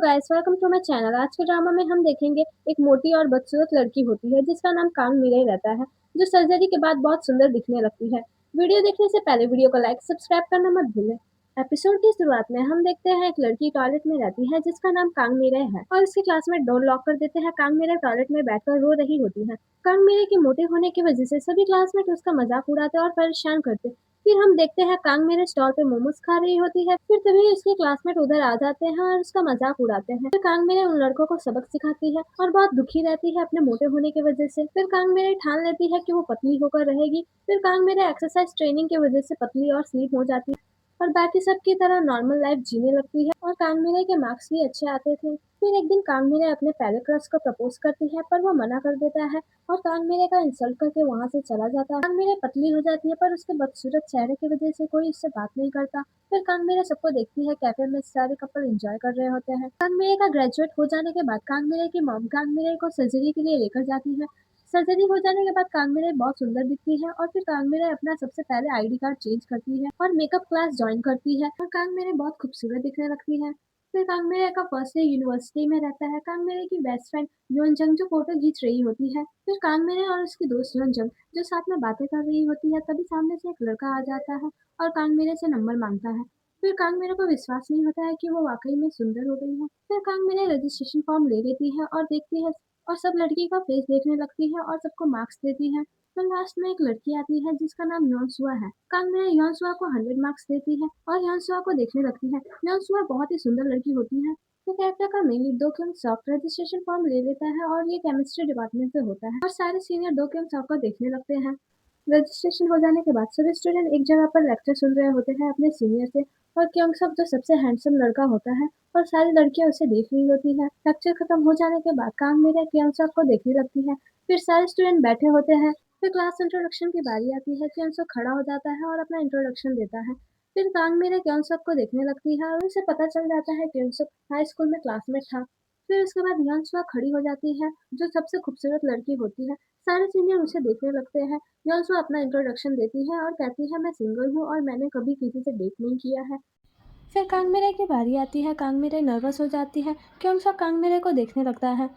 Guys, welcome to my channel. आज के drama में हम देखेंगे एक मोटी और बदसूरत लड़की होती है जिसका नाम कांग मिराई रहता है, जो सर्जरी के बाद बहुत सुंदर दिखने लगती है। वीडियो देखने से पहले वीडियो को लाइक सब्सक्राइब करना मत भूलें। एपिसोड की शुरुआत में हम देखते हैं एक लड़की टॉयलेट में रहती है जिसका नाम कांग मिराई है और उसके क्लासमेट डोर लॉक कर देते हैं। कांग मिराई टॉयलेट में बैठकर रो रही होती है। कांग मिराई के मोटे होने की वजह से सभी क्लासमेट उसका मजाक उड़ाते और परेशान करते। फिर हम देखते हैं कांग मेरे स्टॉल पे मोमोज खा रही होती है। फिर तभी उसके क्लासमेट उधर आ जाते हैं और उसका मजाक उड़ाते हैं। फिर कांग मेरे उन लड़कों को सबक सिखाती है और बहुत दुखी रहती है अपने मोटे होने की वजह से। फिर कांग मेरे ठान लेती है कि वो पतली होकर रहेगी। फिर कांग मेरे एक्सरसाइज ट्रेनिंग की वजह से पतली और स्लिम हो जाती है और बाकी सब की तरह नॉर्मल लाइफ जीने लगती है और कांग मेरे के मार्क्स भी अच्छे आते थे। फिर एक दिन कांग मेरे अपने पहले क्रश को प्रपोज करती है पर वो मना कर देता है और कांग मेरे का इंसल्ट करके वहाँ से चला जाता है। कांग मेरे पतली हो जाती है पर उसके बदसूरत चेहरे की वजह से कोई उससे बात नहीं करता। फिर कांग मेरे सबको देखती है कैफे में सारे कपल एंजॉय कर रहे होते हैं। कांग मेरे का ग्रेजुएट हो जाने के बाद कांग मेरे की मॉम कांग मेरे को सर्जरी के लिए लेकर जाती है। सर्जरी हो जाने के बाद कांग मेरे बहुत सुंदर दिखती है और फिर कांग मेरे अपना सबसे पहले आईडी कार्ड चेंज करती है और मेकअप क्लास ज्वाइन करती है और कांग मेरे बहुत खूबसूरत दिखने लगती है। फिर कांग मेरे का फर्स्ट ईयर यूनिवर्सिटी में रहता है। कांग मेरे की बेस्ट फ्रेंड योनजंग जो फोटो खींच रही होती है। फिर कांग मेरे और उसकी दोस्त योनजंग जो साथ में बातें कर रही होती है, तभी सामने से एक लड़का आ जाता है और कांग मेरे से नंबर मांगता है। फिर कांग मेरे को विश्वास नहीं होता है कि वो वाकई में सुंदर हो गई है। फिर कांग मेरे रजिस्ट्रेशन फॉर्म ले लेती है और देखती है और सब लड़की का फेस देखने लगती है और सबको मार्क्स देती है। तो लास्ट में एक लड़की आती है जिसका नाम योनसुआ है। कांग मेरे योनसुआ को 100 मार्क्स देती है और योनसुआ को देखने लगती है। योनसुआ बहुत ही सुंदर लड़की होती है। तो कैरेक्टर का मेन लीड दो क्योंग सॉक रजिस्ट्रेशन फॉर्म ले लेता है और ये केमिस्ट्री डिपार्टमेंट से होता है और सारे सीनियर दो क्योंग सॉक को देखने लगते हैं। रजिस्ट्रेशन हो जाने के बाद सभी स्टूडेंट एक जगह पर लेक्चर सुन रहे होते हैं अपने सीनियर से और क्योंग सॉक जो सबसे हैंडसम लड़का होता है और सारी लड़कियां उसे देख रही होती है। लेक्चर खत्म हो जाने के बाद कांग मेरे क्योंग सॉक को देखने लगती है। फिर सारे स्टूडेंट बैठे होते हैं। फिर क्लास इंट्रोडक्शन की बारी आती है। क्योंग सॉक खड़ा हो जाता है और अपना इंट्रोडक्शन देता है। फिर कांग मेरे क्योंग सॉक को देखने लगती है और उसे पता चल जाता है क्योंग सॉक हाई स्कूल में क्लासमेट था। फिर उसके बाद योनसुआ खड़ी हो जाती है जो सबसे खूबसूरत लड़की होती है। सारे सीनियर उसे देखने लगते हैं। योनसुआ अपना इंट्रोडक्शन देती है और कहती है मैं सिंगल हूँ और मैंने कभी किसी से डेट नहीं किया है। फिर कांग मेरे की बारी आती है। कांग मेरे नर्वस हो जाती है। क्योंकि कांग मेरे को देखने लगता है।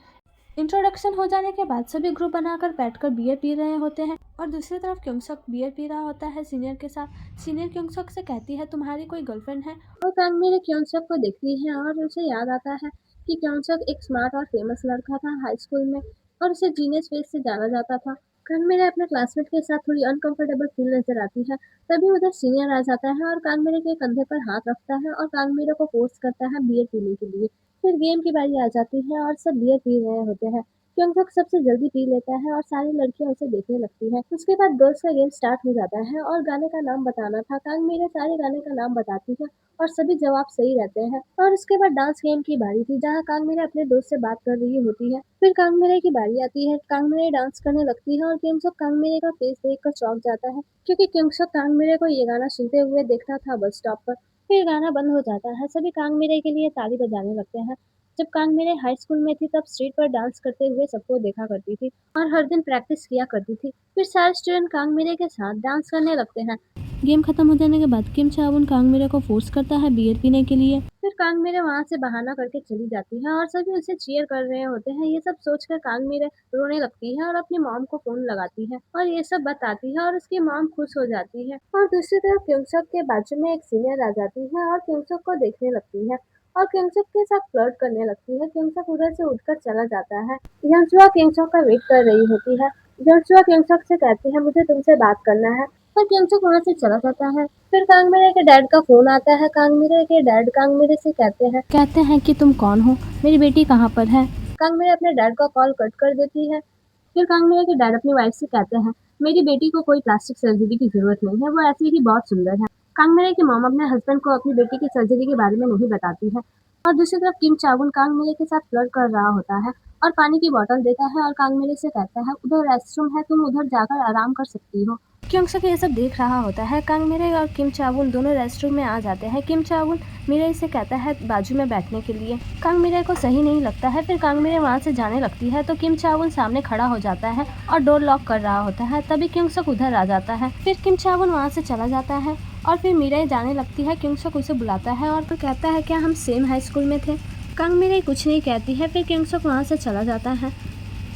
इंट्रोडक्शन हो जाने के बाद सभी ग्रुप बनाकर बैठकर बियर पी रहे होते हैं और दूसरी तरफ क्योंगसक बियर पी रहा होता है सीनियर के साथ। सीनियर क्योंगसक से कहती है तुम्हारी कोई गर्लफ्रेंड है और कांग मेरे क्योंगसक को देखती है और उसे याद आता है कि क्योंगसक एक स्मार्ट और फेमस लड़का था हाई स्कूल में और उसे जीनियस फेस से जाना जाता था। कांग मेरे अपने क्लासमेट के साथ थोड़ी अनकंफर्टेबल फील नजर आती है। तभी उधर सीनियर आ जाता है और कांग मेरे के कंधे पर हाथ रखता है और कांग मेरे को फोर्स करता है बियर पीने के लिए। फिर गेम की बारी आ जाती है और सब बियर पी रहे होते हैं। क्योंकि सबसे जल्दी पी लेता है और सारी लड़कियां उसे देखने लगती है। उसके बाद गर्ल्स का गेम स्टार्ट हो जाता है और गाने का नाम बताना था। कांग मेरे सारे गाने का नाम बताती है और सभी जवाब सही रहते हैं और उसके बाद डांस गेम की बारी थी जहाँ कांग मेरे अपने दोस्त से बात कर रही होती है। फिर कांग मेरे की बारी आती है। कांग मेरे डांस करने लगती है और किंगसुक कांग मेरे का फेस देखकर चौंक जाता है क्योंकि किंगसुक कांग मेरे को ये गाना सुनते हुए देखता था बस स्टॉप पर। फिर गाना बंद हो जाता है। सभी कांग मेरे के लिए ताली बजाने लगते हैं। जब कांग मेरे हाई स्कूल में थी तब स्ट्रीट पर डांस करते हुए सबको देखा करती थी और हर दिन प्रैक्टिस किया करती थी। फिर सारे स्टूडेंट कांग मेरे के साथ डांस करने लगते हैं। गेम खत्म हो जाने के बाद किम चावुन कांग मेरे को फोर्स करता है बियर पीने के लिए। फिर कांग मेरे वहाँ से बहाना करके चली जाती है और सभी उसे चीयर कर रहे होते हैं। ये सब सोचकर कांग मेरे रोने लगती है और अपनी मॉम को फोन लगाती है और ये सब बताती है और उसकी मॉम खुश हो जाती है। और दूसरी तरफ क्योंसक के बाजू में एक सीनियर आ जाती है और क्योंसक को देखने लगती है और किंगसुक के साथ फ्लर्ट करने लगती है। किंगसुक उधर से उठकर चला जाता है। यंगसुआ किंगसुक का वेट कर रही होती है। यंगसुआ किंगसुक से कहती है मुझे तुमसे बात करना है और किंगसुक वहाँ से चला जाता है। फिर कांग मेरे के डैड का फोन आता है। कांग मेरे के डैड कांग मेरे से कहते हैं कि तुम कौन हो, मेरी बेटी कहाँ पर है। कांग मेरे अपने डैड का कॉल कट कर देती है। फिर कांग मेरे के डैड अपनी वाइफ से कहते हैं मेरी बेटी को कोई प्लास्टिक सर्जरी की जरूरत नहीं है, वो ऐसे ही बहुत सुंदर है। कांग मेरे की मॉम अपने हस्बैंड को अपनी बेटी की सर्जरी के बारे में नहीं बताती है और दूसरी तरफ किम चावुन कांग मेरे के साथ फ्लर्ट कर रहा होता है और पानी की बोतल देता है और कांग मेरे से कहता है उधर रेस्टरूम है, तुम उधर जाकर आराम कर सकती हो। क्योंकि ये सब देख रहा होता है। कांग मेरे और किम चावुन दोनों रेस्टरूम में आ जाते हैं। किम चावुन मीरे से कहता है बाजू में बैठने के लिए। कांग मेरे को सही नहीं लगता है। फिर कांग मेरे वहाँ से जाने लगती है तो किम चावुन सामने खड़ा हो जाता है और डोर लॉक कर रहा होता है। तभी किंगसुक उधर आ जाता है। फिर किम चावुन वहाँ से चला जाता है और फिर मीरे जाने लगती है। किंगसुक उसे बुलाता है और फिर कहता है क्या हम सेम हाई स्कूल में थे। कांग मिरे कुछ नहीं कहती है, फिर किंगसुक वहाँ से चला जाता है।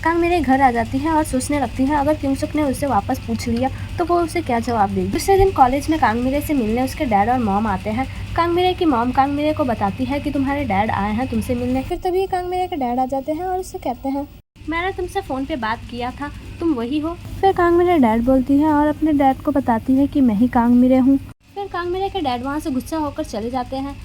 कांग मिरे घर आ जाती है और सोचने लगती है अगर किंगसुक ने उससे वापस पूछ लिया तो वो उसे क्या जवाब देगी। दूसरे दिन कॉलेज में कांग मिरे से मिलने उसके डैड और मॉम आते हैं। कांग मिरे की मॉम कांग मिरे को बताती है कि तुम्हारे डैड आए हैं तुमसे मिलने। फिर तभी कांग मिरे के डैड आ जाते हैं और उससे कहते हैं मैंने तुमसे फ़ोन पे बात किया था, तुम वही हो। फिर कांग मिरे डैड बोलती है और अपने डैड को बताती है कि मैं ही कांग मिरे हूँ। फिर कांग मिरे के डैड वहाँ से गुस्सा होकर चले जाते हैं।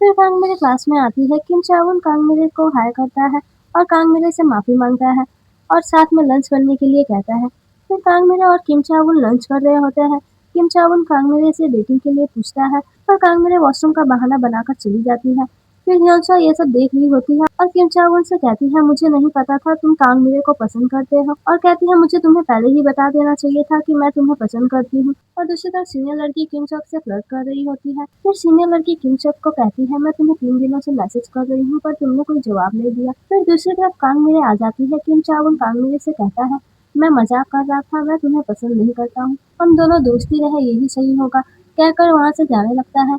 फिर कांग मिरे क्लास में आती है। किम चावुन कांग मिरे को हाय करता है और कांग मिरे से माफ़ी मांगता है और साथ में लंच करने के लिए कहता है। फिर कांग मिरे और किम चावुन लंच कर रहे होते हैं। किम चावुन कांग मिरे से डेटिंग के लिए पूछता है पर कांग मिरे वॉशरूम का बहाना बनाकर चली जाती है। फिर ह्योंसो ये सब देख रही होती है और किम चावुन से कहती है मुझे नहीं पता था तुम कांग मिरे को पसंद करते हो और कहती है मुझे तुम्हें पहले ही बता देना चाहिए था कि मैं तुम्हें पसंद करती हूँ। और दूसरी तरफ सीनियर लड़की किम चॉक से फ्लर्ट कर रही होती है। फिर सीनियर लड़की किम चॉक को कहती है मैं तुम्हें 3 दिनों से मैसेज कर रही हूँ पर तुमने कोई जवाब नहीं दिया। फिर दूसरी तरफ कांग मिरे आ जाती है। किम चावुन कांग मिरे से कहता है मैं मजाक कर रहा था, मैं तुम्हें पसंद नहीं करता हूँ, हम दोनों दोस्ती रहे यही सही होगा, कहकर वहाँ से जाने लगता है।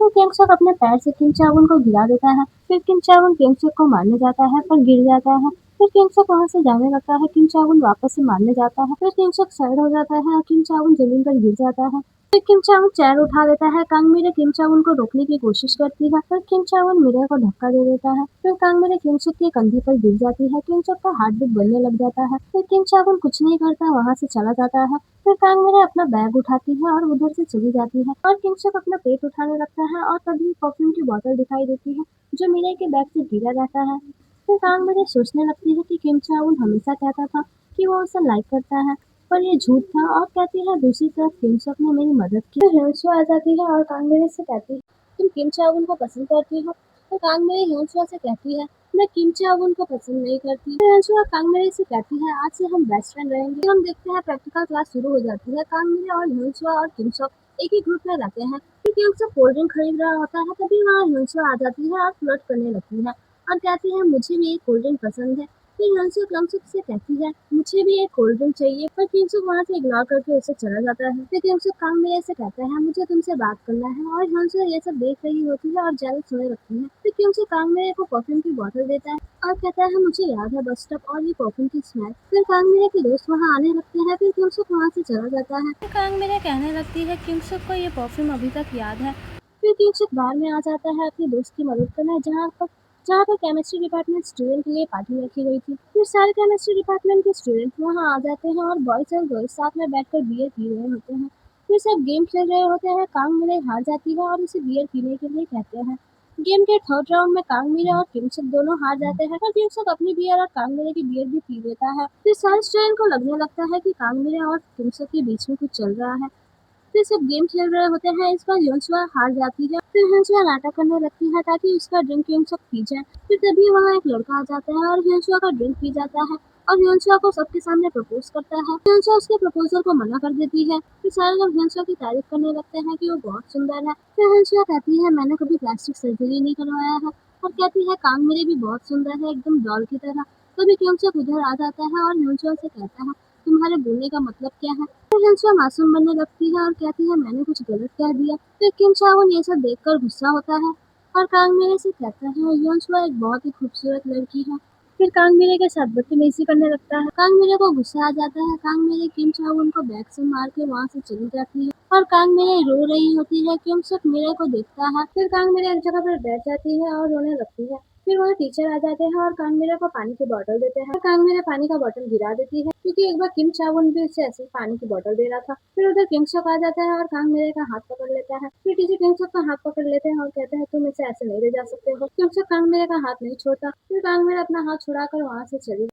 फिर किंगसुक अपने पैर से किम चावुन को गिरा देता है। फिर किम चावुन किंगसुक को मारने जाता है पर गिर जाता है। फिर किंगसुक वहाँ से जाने लगता है। किम चावुन वापस से मारने जाता है। फिर किंगसुक साइड हो जाता है और किम चावुन जमीन पर गिर जाता है। फिर किम चावुन चेयर उठा लेता है। कांग मिरे किम चावुन को रोकने की कोशिश करती है पर किम चावुन मिरे को धक्का दे देता है। फिर कांग मिरे किंगसुक के कंधे पर गिर जाती है। किंगसुक का हार्ट बीट बढ़ने लग जाता है। फिर किम चावुन कुछ नहीं करता, वहाँ से चला जाता है। फिर कांग मिरे अपना बैग उठाती है और उधर से चली जाती है और किंगसुक अपना पेट उठाने लगता है और तभी परफ्यूम की बोतल दिखाई देती है जो मिरे के बैग से गिरा रहता है। फिर कांग मिरे सोचने लगती है कि किम चावुन हमेशा कहता था कि वो उसे लाइक करता है पर ये झूठ था और कहती है दूसरी तरफ किंगसुक ने मेरी मदद की। फिर ह्योंसो आ जाती है और कांग मिरे से कहती है तुम किम चावुन को पसंद करती हो। तो कांग मिरे ह्योंसो से कहती है मैं किम चावुन को पसंद नहीं करती। फिर ह्योंसो कांग मिरे से कहती है आज से हम बेस्ट फ्रेंड रहेंगे। फिर हम देखते हैं प्रैक्टिकल क्लास शुरू हो जाती है। कांग मिरे और ह्योंसो और किंगसुक एक ही ग्रुप में रहते हैं। फिर किंगसुक कोल्ड ड्रिंक खरीद रहा होता है तभी वहाँ ह्योंसो आ जाती है और फ्लर्ट करने लगती है और कहती है मुझे भी एक कोल्ड ड्रिंक पसंद है। फिर ह्योंसो किंगसुक से कहती है मुझे भी एक कोल्ड ड्रिंक चाहिए पर किंगसुक वहाँ से इग्नोर करके उसे चला जाता है। फिर किंगसुक कांग मिरे से कहता है मुझे तुमसे बात करना है और ह्योंसो ये सब देख रही होती है और जेलस होने लगती है। फिर किंगसुक कांग मिरे को परफ्यूम की बोतल देता है और कहता है मुझे याद है बस स्टॉप और ये परफ्यूम की स्मेल। फिर कांग मिरे के दोस्त वहाँ आने लगते हैं। फिर किंगसुक वहाँ से चला जाता है। फिर कांग मिरे कहने लगती है किंगसुक को ये परफ्यूम अभी तक याद है। फिर किंगसुक बाहर में आ जाता है अपने दोस्त की मदद करने जहाँ पर केमिस्ट्री डिपार्टमेंट स्टूडेंट के लिए पार्टी रखी गई थी। फिर सारे केमिस्ट्री डिपार्टमेंट के स्टूडेंट वहाँ आ जाते हैं और बॉयज और गर्ल्स साथ में बैठकर बियर पी रहे होते हैं। फिर सब गेम खेल रहे होते हैं। कांग मिरे हार जाती है और उसे बियर पीने के लिए कहते हैं। गेम के थर्ड राउंड में कांग मिरे और किंगसुक दोनों हार जाते हैं पर किंगसुक अपनी बियर और कांग मिरे की बियर भी पी लेता है। फिर सारे स्टूडेंट को लगने लगता है कि कांग मिरे और किंगसुक के बीच में कुछ चल रहा है। फिर सब गेम खेल रहे होते हैं। इस बार ह्योंसुआ हार जाती है। फिर ह्योंसुआ नाटक करने लगती है ताकि उसका ड्रिंक ह्योंसुक पी जाए। फिर तभी वहाँ एक लड़का आ जाता है और ह्योंसुआ का ड्रिंक पी जाता है और ह्योंसुआ को सबके सामने प्रपोज करता है। ह्योंसुआ उसके प्रपोजल को मना कर देती है। फिर सारे लोग ह्योंसुआ की तारीफ करने लगते हैं कि वो बहुत सुंदर है। फिर ह्योंसुआ कहती है मैंने कभी प्लास्टिक सर्जरी नहीं करवाया है और कहती है कांग मेरे भी बहुत सुंदर है एकदम डॉल की तरह। तभी ह्योंसुआ उधर आ जाता है और ह्योंसुआ से कहता है तुम्हारे बोलने का मतलब क्या है। फिर हिंसुआ मासूम बनने लगती है और कहती है मैंने कुछ गलत कह दिया। फिर किम चावुन ये सब देखकर गुस्सा होता है और कांग मिरे से कहता है योंसुआ एक बहुत ही खूबसूरत लड़की है। फिर कांग मिरे के साथ बदतमीजी करने लगता है। कांग मिरे को गुस्सा आ जाता है। कांग मिरे किम चावुन को बैग से मार के वहाँ से चली जाती है और कांग मिरे रो रही होती है। किम सुक मिरे को देखता है। फिर कांग मिरे एक जगह पर बैठ जाती है और रोने लगती है। फिर वहाँ टीचर आ जाते हैं और कांग मिरे को पानी की बोतल देते हैं। कांग मिरे पानी का बोतल गिरा देती है क्योंकि एक बार किम चावुन भी उसे ऐसे ही पानी की बोतल दे रहा था। फिर उधर किंगसुक आ जाता है और कांग मिरे का हाथ पकड़ लेता है। फिर टीचर किंगसुक का हाथ पकड़ लेते हैं और कहते हैं तुम इसे ऐसे नहीं ले जा सकते हो। किंगसुक कांग मिरे का हाथ नहीं छोड़ता। फिर कांग मिरे अपना हाथ छुड़ाकर वहाँ से चली